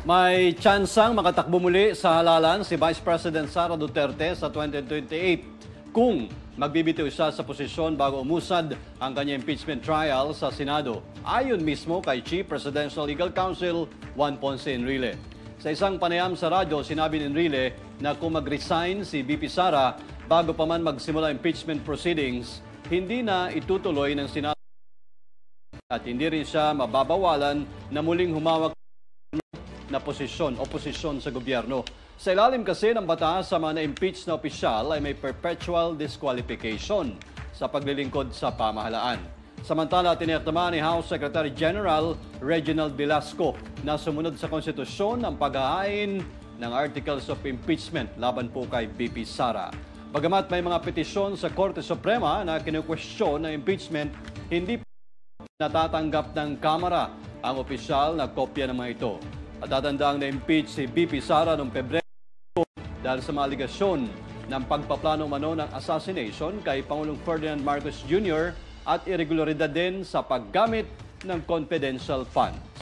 May tsansang makatakbo muli sa halalan si Vice President Sara Duterte sa 2028 kung magbibitiw siya sa posisyon bago umusad ang kanyang impeachment trial sa Senado. Ayon mismo kay Chief Presidential Legal Counsel Juan Ponce Enrile. Sa isang panayam sa radyo, sinabi ni Enrile na kung mag-resign si VP Sara bago pa man magsimula impeachment proceedings, hindi na itutuloy ng Senado at hindi rin siya mababawalan na muling humawak na oposisyon sa gobyerno. Sa ilalim kasi ng batas, sa mga na-impeach na opisyal ay may perpetual disqualification sa paglilingkod sa pamahalaan. Samantala, tiniyak naman ni House Secretary General Reginald Velasco na sumunod sa konstitusyon ang paghahain ng Articles of Impeachment laban po kay VP Sara. Bagamat may mga petisyon sa Korte Suprema na kinukwestiyon ng impeachment, hindi natatanggap ng Kamara ang opisyal na kopya ng mga ito. At tatandang na-impeach si VP Sara noong Pebrero dahil sa mga aligasyon ng pagpaplano umano ng assassination kay Pangulong Ferdinand Marcos Jr. at irregularidad din sa paggamit ng confidential funds.